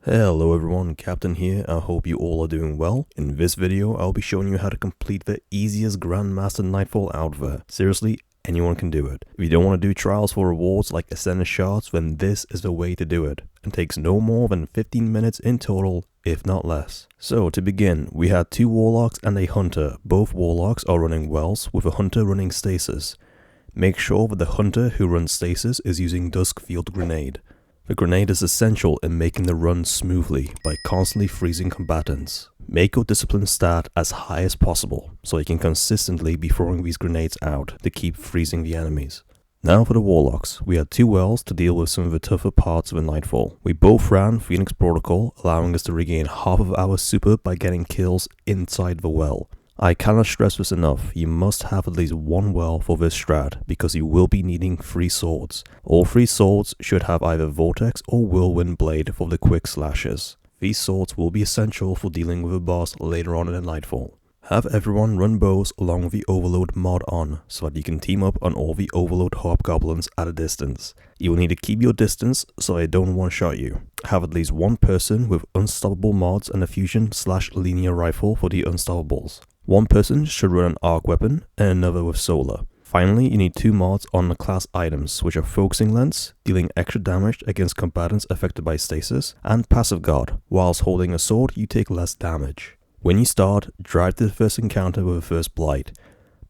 Hello everyone, Captain here. I hope you all are doing well. In this video, I'll be showing you how to complete the easiest GrandMaster Nightfall out there. Seriously, anyone can do it. If you don't want to do trials for rewards like Ascended Shards, then this is the way to do it. It takes no more than 15 minutes in total, if not less. So to begin, we had 2 Warlocks and a Hunter. Both Warlocks are running Wells, with a Hunter running Stasis. Make sure that the Hunter who runs Stasis is using Duskfield Grenade. The grenade is essential in making the run smoothly by constantly freezing combatants. Make your discipline stat as high as possible so you can consistently be throwing these grenades out to keep freezing the enemies. Now for the Warlocks, we had 2 Wells to deal with some of the tougher parts of the Nightfall. We both ran Phoenix Protocol, allowing us to regain half of our super by getting kills inside the well. I cannot stress this enough, you must have at least 1 well for this strat because you will be needing 3 swords. All 3 swords should have either Vortex or Whirlwind Blade for the quick slashes. These swords will be essential for dealing with a boss later on in the Nightfall. Have everyone run bows along with the Overload mod on so that you can team up on all the Overload Hobgoblins at a distance. You will need to keep your distance so they don't one-shot you. Have at least 1 person with Unstoppable mods and a fusion/linear rifle for the Unstoppables. 1 person should run an arc weapon and another with solar. Finally, you need 2 mods on the class items, which are Focusing Lens, dealing extra damage against combatants affected by stasis, and Passive Guard. Whilst holding a sword, you take less damage. When you start, drive to the first encounter with the first Blight.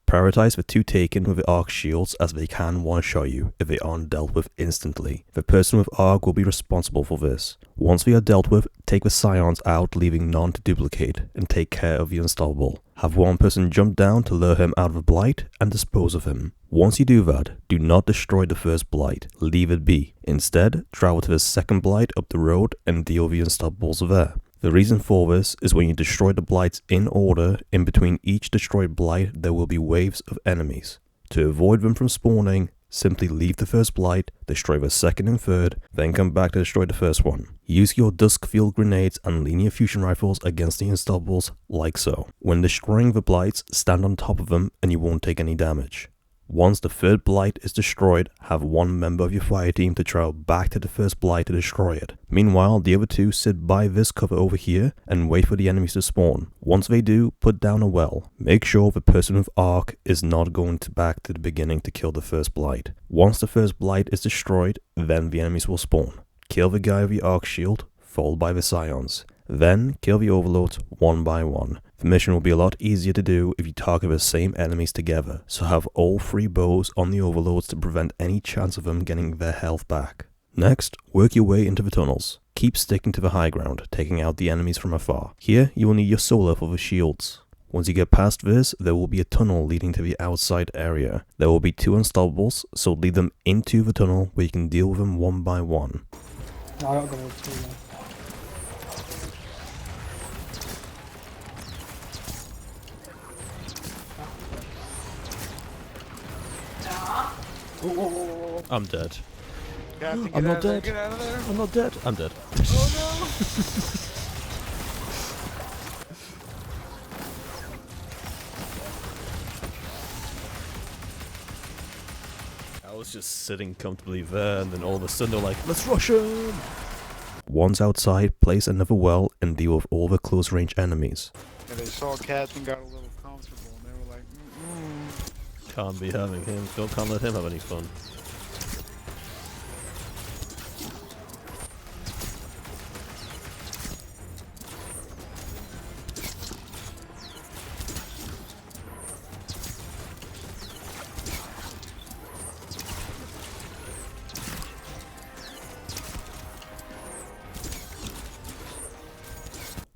Prioritize the 2 taken with the arc shields as they can one-shot you if they aren't dealt with instantly. The person with arc will be responsible for this. Once they are dealt with, take the scions out, leaving none to duplicate, and take care of the Unstoppable. Have 1 person jump down to lure him out of the Blight and dispose of him. Once you do that, do not destroy the first Blight, leave it be. Instead, travel to the second Blight up the road and deal with the Unstoppables there. The reason for this is when you destroy the Blights in order, in between each destroyed Blight there will be waves of enemies. To avoid them from spawning, simply leave the first Blight, destroy the second and third, then come back to destroy the first one. Use your Duskfield grenades and linear fusion rifles against the Unstoppables like so. When destroying the Blights, stand on top of them and you won't take any damage. Once the third Blight is destroyed, have 1 member of your fire team to travel back to the first Blight to destroy it. Meanwhile, the other 2 sit by this cover over here and wait for the enemies to spawn. Once they do, put down a well. Make sure the person with arc is not going back to the beginning to kill the first Blight. Once the first Blight is destroyed, then the enemies will spawn. Kill the guy with the arc shield, followed by the scions. Then kill the overlords 1 by 1. The mission will be a lot easier to do if you target the same enemies together, so have all 3 bows on the overlords to prevent any chance of them getting their health back. Next, work your way into the tunnels. Keep sticking to the high ground, taking out the enemies from afar. Here, you will need your solar for the shields. Once you get past this, there will be a tunnel leading to the outside area. There will be 2 Unstoppables, so lead them into the tunnel where you can deal with them 1 by 1. No, I gotta go with 2 now. I'm dead. I'm not dead. Get out of there. I'm not dead. I'm dead. Oh no. I was just sitting comfortably there and then all of a sudden they're like, let's rush him! Once outside, place another well and deal with all the close range enemies. Yeah, they saw Cats and got a little comfortable and they were like, Can't be having him. Can't let him have any fun.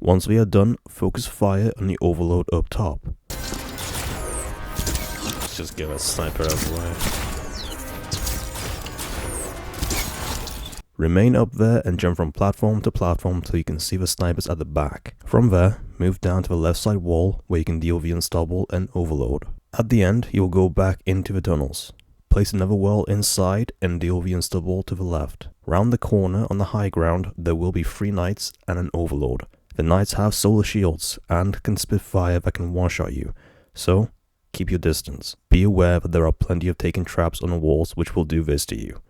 Once we are done, focus fire on the overload up top. Let's just get a sniper out of the way. Remain up there and jump from platform to platform till you can see the snipers at the back. From there, move down to the left side wall where you can deal with the Unstoppable and Overload. At the end, you will go back into the tunnels. Place another well inside and deal with the Unstoppable to the left. Round the corner on the high ground, there will be 3 Knights and an Overload. The Knights have solar shields and can spit fire that can one-shot you, so keep your distance. Be aware that there are plenty of taken traps on the walls which will do this to you.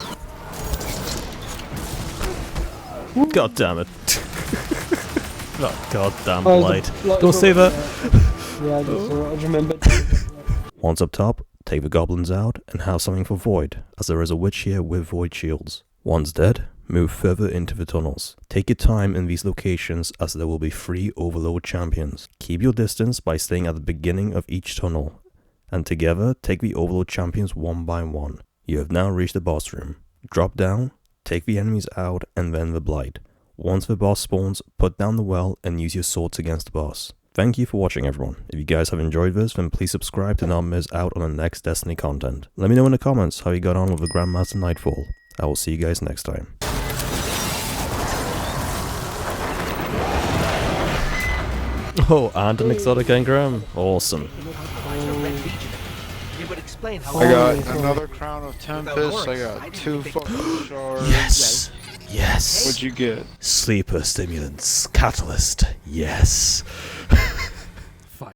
God damn it. Oh, goddamn Oh, Blight. Blight Go was save over her! there. Yeah, I just saw it. I just remembered. Once up top, take the goblins out and have something for Void, as there is a witch here with Void shields. Once dead, move further into the tunnels. Take your time in these locations as there will be 3 overload champions. Keep your distance by staying at the beginning of each tunnel, and together take the overload champions one by one. You have now reached the boss room. Drop down, take the enemies out, and then the Blight. Once the boss spawns, put down the well and use your swords against the boss. Thank you for watching, everyone. If you guys have enjoyed this, then please subscribe to not miss out on the next Destiny content. Let me know in the comments how you got on with the GrandMaster Nightfall. I will see you guys next time. Oh, and an exotic engram. Awesome. I got another Crown of Tempest. I got 2 fucking shards. Yes. Yes. What'd you get? Sleeper stimulants. Catalyst. Yes.